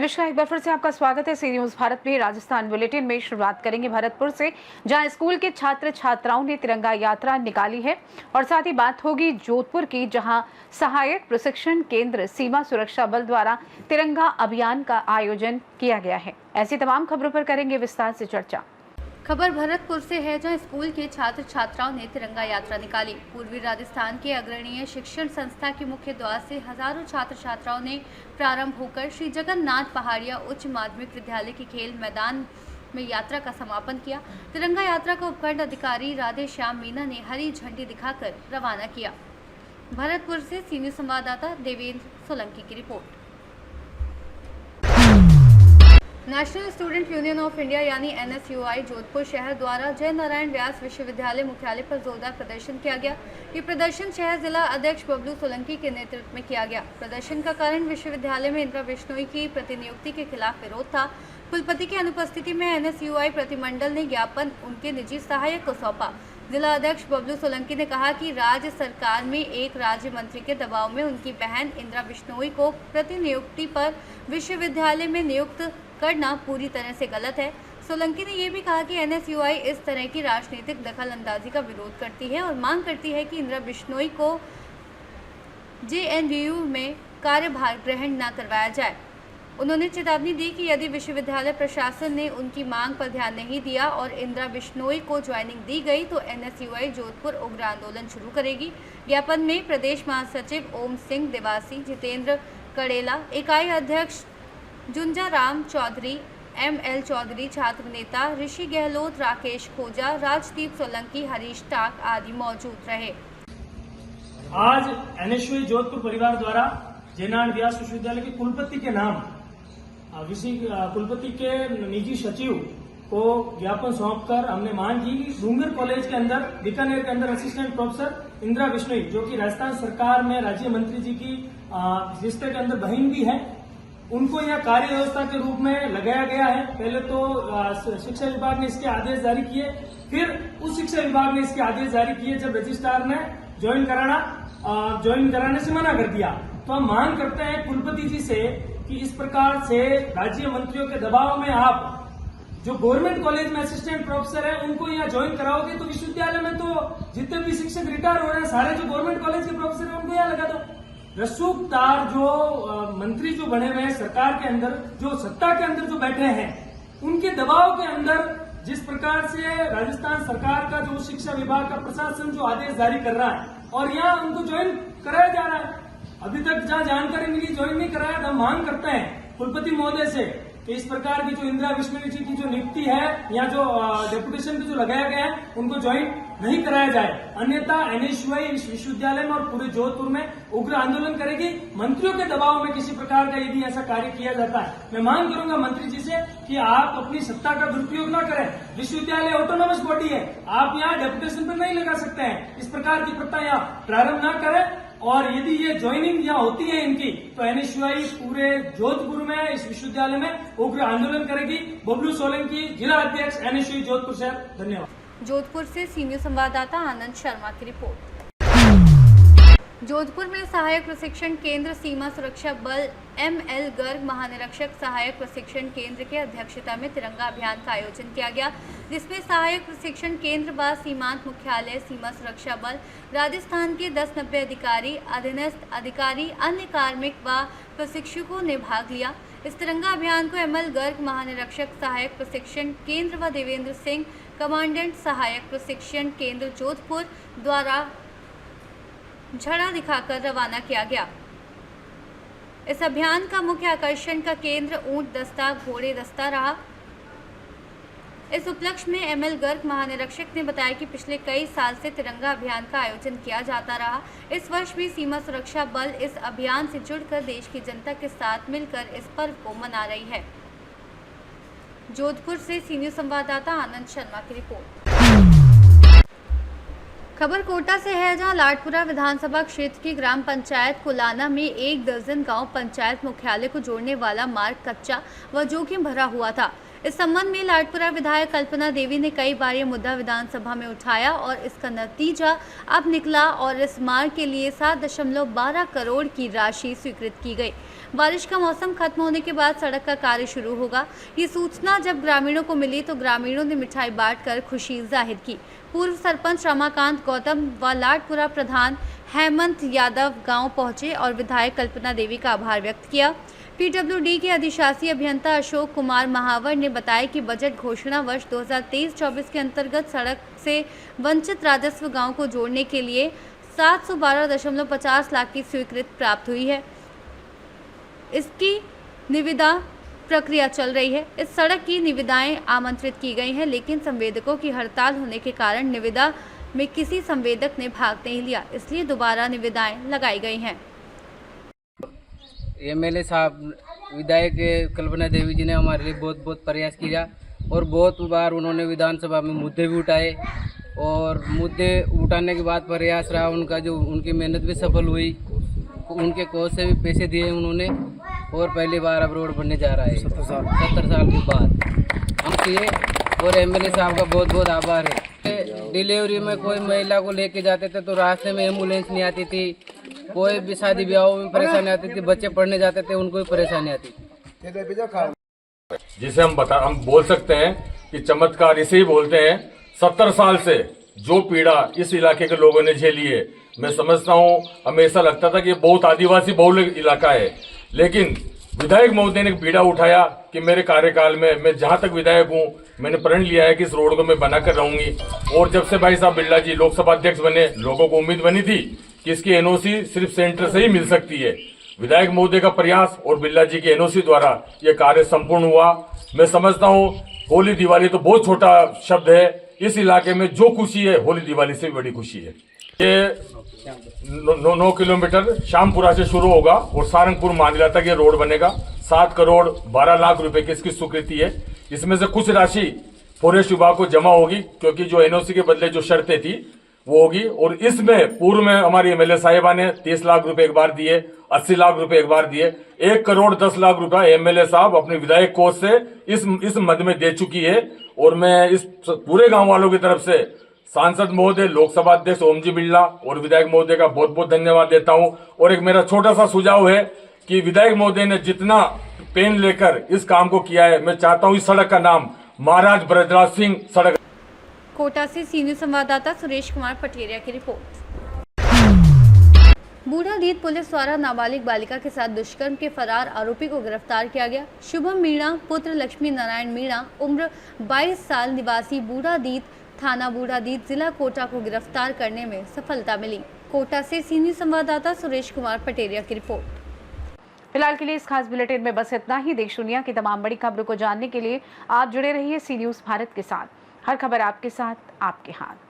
नमस्कार, एक बार फिर से आपका स्वागत है सी न्यूज भारत में। राजस्थान बुलेटिन में शुरुआत करेंगे भरतपुर से, जहां स्कूल के छात्र छात्राओं ने तिरंगा यात्रा निकाली है। और साथ ही बात होगी जोधपुर की, जहां सहायक प्रशिक्षण केंद्र सीमा सुरक्षा बल द्वारा तिरंगा अभियान का आयोजन किया गया है। ऐसी तमाम खबरों पर करेंगे विस्तार से चर्चा। खबर भरतपुर से है, जहां स्कूल के छात्र छात्राओं ने तिरंगा यात्रा निकाली। पूर्वी राजस्थान के अग्रणीय शिक्षण संस्था के मुख्य द्वार से हजारों छात्र छात्राओं ने प्रारंभ होकर श्री जगन्नाथ पहाड़िया उच्च माध्यमिक विद्यालय के खेल मैदान में यात्रा का समापन किया। तिरंगा यात्रा का उपखंड अधिकारी राधे श्याम मीना ने हरी झंडी दिखाकर रवाना किया। भरतपुर से सीनियर संवाददाता देवेंद्र सोलंकी की report. National student union of India यानी NSUI जोधपुर शहर द्वारा जय नारायण व्यास विश्वविद्यालय मुख्यालय पर जोरदार प्रदर्शन किया गया। ये प्रदर्शन शहर जिला अध्यक्ष बबलू सोलंकी के नेतृत्व में किया गया। प्रदर्शन का कारण विश्वविद्यालय में इंदिरा बिश्नोई की प्रतिनियुक्ति के खिलाफ विरोध था। कुलपति की अनुपस्थिति में NSUI प्रतिमंडल ने ज्ञापन उनके निजी सहायक को सौंपा। जिला अध्यक्ष बबलू सोलंकी ने कहा कि राज्य सरकार में एक राज्य मंत्री के दबाव में उनकी बहन इंदिरा बिश्नोई को प्रतिनियुक्ति पर विश्वविद्यालय में नियुक्त करना पूरी तरह से गलत है। सोलंकी ने यह भी कहा कि NSUI इस तरह की राजनीतिक दखल अंदाजी का विरोध करती है और मांग करती है कि इंदिरा बिश्नोई को JNVU में कार्यभार ग्रहण न करवाया जाए। उन्होंने चेतावनी दी कि यदि विश्वविद्यालय प्रशासन ने उनकी मांग पर ध्यान नहीं दिया और इंदिरा बिश्नोई को ज्वाइनिंग दी गई तो NSUI जोधपुर उग्र आंदोलन शुरू करेगी। ज्ञापन में प्रदेश महासचिव ओम सिंह देवासी, जितेंद्र कड़ेला, इकाई अध्यक्ष जुंजाराम चौधरी, ML चौधरी, छात्र नेता ऋषि गहलोत, राकेश खोजा, राजदीप सोलंकी, हरीश टाक आदि मौजूद रहे। आज NSUI जोधपुर परिवार द्वारा जय नारायण व्यास विश्वविद्यालय के कुलपति के नाम कुलपति के निजी सचिव को ज्ञापन सौंपकर हमने मांग की कि डूंगर कॉलेज के अंदर, बीकानेर के अंदर असिस्टेंट प्रोफेसर इंदिरा बिश्नोई, जो कि राजस्थान सरकार में राज्य मंत्री जी की रिश्ते के अंदर बहन भी है, उनको यह कार्य व्यवस्था के रूप में लगाया गया है। पहले तो शिक्षा विभाग ने इसके आदेश जारी किए, फिर उस शिक्षा विभाग ने इसके आदेश जारी किए जब रजिस्ट्रार ने ज्वाइन कराने से मना कर दिया। तो हम मांग करते हैं कुलपति जी से कि इस प्रकार से राज्य मंत्रियों के दबाव में आप जो गवर्नमेंट कॉलेज में असिस्टेंट प्रोफेसर है उनको यहाँ ज्वाइन कराओगे तो विश्वविद्यालय में तो जितने भी शिक्षक रिटायर हो रहे हैं सारे जो गवर्नमेंट कॉलेज के प्रोफेसर है उनको यहाँ लगा दो। रसूखदार जो मंत्री जो बने हुए हैं सरकार के अंदर, जो सत्ता के अंदर जो बैठे हैं, उनके दबाव के अंदर जिस प्रकार से राजस्थान सरकार का जो शिक्षा विभाग का प्रशासन जो आदेश जारी कर रहा है और यहाँ उनको ज्वाइन कराया जा रहा है, अभी तक जहाँ जानकारी मिली ज्वाइन नहीं कराया। हम मांग करते हैं कुलपति महोदय से कि इस प्रकार की जो इंदिरा बिश्नोई जी की जो नियुक्ति है या जो डेपुटेशन पे जो लगाया गया है उनको ज्वाइन नहीं कराया जाए, अन्यथा NSUI इस विश्वविद्यालय में और पूरे जोधपुर में उग्र आंदोलन करेगी। मंत्रियों के दबाव में किसी प्रकार का यदि ऐसा कार्य किया जाता है, मैं मांग करूंगा मंत्री जी से कि आप अपनी सत्ता का दुरुपयोग न करें। विश्वविद्यालय ऑटोनोमस बॉडी है, आप यहाँ डेपुटेशन पर नहीं लगा सकते हैं। इस प्रकार की प्रथा यहाँ प्रारंभ न करें और यदि ये ज्वाइनिंग यहाँ होती है इनकी तो NSUI पूरे जोधपुर में इस विश्वविद्यालय में उग्र आंदोलन करेगी। बबलू सोलंकी, जिला अध्यक्ष NSUI जोधपुर शहर। धन्यवाद। जोधपुर से सीनियर संवाददाता आनंद शर्मा की रिपोर्ट। जोधपुर में सहायक प्रशिक्षण केंद्र सीमा सुरक्षा बल ML गर्ग महानिरीक्षक सहायक प्रशिक्षण केंद्र के अध्यक्षता में तिरंगा अभियान का आयोजन किया गया, जिसमें सहायक प्रशिक्षण केंद्र व सीमांत मुख्यालय सीमा सुरक्षा बल राजस्थान के 10-90 अधिकारी, अधीनस्थ अधिकारी, अन्य कार्मिक व प्रशिक्षकों ने भाग लिया। इस तिरंगा अभियान को ML गर्ग महानिरीक्षक सहायक प्रशिक्षण केंद्र व देवेंद्र सिंह, कमांडेंट सहायक प्रशिक्षण केंद्र जोधपुर द्वारा झंडा दिखाकर रवाना किया गया। इस अभियान का मुख्य आकर्षण का केंद्र ऊंट दस्ता, घोड़े दस्ता रहा। इस उपलक्ष्य में ML गर्ग महानिरीक्षक ने बताया कि पिछले कई साल से तिरंगा अभियान का आयोजन किया जाता रहा। इस वर्ष भी सीमा सुरक्षा बल इस अभियान से जुड़कर देश की जनता के साथ मिलकर इस पर्व को मना रही है। जोधपुर से सीनियर संवाददाता आनंद शर्मा की रिपोर्ट। खबर कोटा से है, जहां लाडपुरा विधानसभा क्षेत्र की ग्राम पंचायत कुलाना में 1 दर्जन गांव पंचायत मुख्यालय को जोड़ने वाला मार्ग कच्चा व जोखिम भरा हुआ था। इस संबंध में लाडपुरा विधायक कल्पना देवी ने कई बार यह मुद्दा विधानसभा में उठाया और इसका नतीजा अब निकला और इस मार्ग के लिए 7.12 करोड़ की राशि स्वीकृत की गई। बारिश का मौसम खत्म होने के बाद सड़क का कार्य शुरू होगा। ये सूचना जब ग्रामीणों को मिली तो ग्रामीणों ने मिठाई बांटकर खुशी जाहिर की। पूर्व सरपंच रमाकांत गौतम व लाडपुरा प्रधान हेमंत यादव गांव पहुंचे और विधायक कल्पना देवी का आभार व्यक्त किया। पीडब्ल्यूडी के अधिशासी अभियंता अशोक कुमार महावर ने बताया कि बजट घोषणा वर्ष 2023-24 के अंतर्गत सड़क से वंचित राजस्व गांव को जोड़ने के लिए 712.50 लाख की स्वीकृति प्राप्त हुई है। इसकी निविदा प्रक्रिया चल रही है। इस सड़क की निविदाएं आमंत्रित की गई हैं, लेकिन संवेदकों की हड़ताल होने के कारण निविदा में किसी संवेदक ने भाग नहीं लिया, इसलिए दोबारा निविदाएं लगाई गई हैं। एमएलए साहब विधायक कल्पना देवी जी ने हमारे लिए बहुत बहुत प्रयास किया और बहुत बार उन्होंने विधानसभा में मुद्दे भी उठाए और मुद्दे उठाने के बाद प्रयास रहा उनका, जो उनकी मेहनत भी सफल हुई। उनके कोष से भी पैसे दिए उन्होंने और पहली बार अब रोड बनने जा रहा है 70 साल के बाद हम किए। और एमएलए साहब का बहुत बहुत आभार है। डिलीवरी में कोई महिला को लेके जाते थे तो रास्ते में एम्बुलेंस नहीं आती थी, कोई भी शादी ब्याह में परेशानी आती थी, बच्चे पढ़ने जाते थे उनको भी परेशानी आती थी। जिसे हम बोल सकते हैं कि चमत्कार इसे ही बोलते हैं। 70 साल से जो पीड़ा इस इलाके के लोगों ने झेली है, मैं समझता हूँ, हमें ऐसा लगता था कि ये बहुत आदिवासी बहुल इलाका है, लेकिन विधायक महोदय ने पीड़ा उठाया कि मेरे कार्यकाल में मैं जहां तक विधायक हूं मैंने प्रण लिया है कि इस रोड को मैं बनाकर रहूंगी। और जब से भाई साहब बिरला जी लोकसभा अध्यक्ष बने, लोगों को उम्मीद बनी थी कि इसकी एनओसी सिर्फ सेंटर से ही मिल सकती है। विधायक महोदय का प्रयास और बिरला जी की एनओसी द्वारा यह कार्य संपूर्ण हुआ। मैं समझता हूँ होली दिवाली तो बहुत छोटा शब्द है, इस इलाके में जो खुशी है होली दिवाली से भी बड़ी खुशी है। ये 9 किलोमीटर शामपुरा से शुरू होगा और सारंगपुर मांडला तक ये रोड बनेगा। 7 करोड़ 12 लाख रुपए की इसकी स्वीकृति है। इसमें से कुछ राशि फॉरेस्ट विभाग को जमा होगी, क्योंकि जो एनओसी के बदले जो शर्तें थी वो होगी। और इसमें पूर्व में हमारी एमएलए साहिबा ने 30 लाख रुपए एक बार दिए, 80 लाख रुपए एक बार दिए। 1 करोड़ 10 लाख रुपया एमएलए साहब अपने विधायक कोष से इस मद में दे चुकी है। और मैं इस पूरे गांव वालों की तरफ से सांसद महोदय, लोकसभा अध्यक्ष ओम जी बिरला और विधायक महोदय का बहुत बहुत धन्यवाद देता हूं। और एक मेरा छोटा सा सुझाव है कि विधायक महोदय ने जितना पेन लेकर इस काम को किया है, मैं चाहता हूं इस सड़क का नाम महाराज ब्रजराज सिंह सड़क। कोटा से सीनियर संवाददाता सुरेश कुमार पटेरिया की रिपोर्ट। बूढ़ादीत पुलिस द्वारा नाबालिग बालिका के साथ दुष्कर्म के फरार आरोपी को गिरफ्तार किया गया। शुभम मीणा पुत्र लक्ष्मी नारायण मीणा उम्र 22 साल निवासी बूढ़ादीत थाना बूढ़ादीत जिला कोटा को गिरफ्तार करने में सफलता मिली। कोटा से सीनियर संवाददाता सुरेश कुमार पटेरिया की रिपोर्ट। फिलहाल के लिए इस खास बुलेटिन में बस इतना ही। देश दुनिया की तमाम बड़ी खबरों को जानने के लिए आप जुड़े रहिए सी न्यूज़ भारत के साथ। हर खबर आपके साथ, आपके हाथ।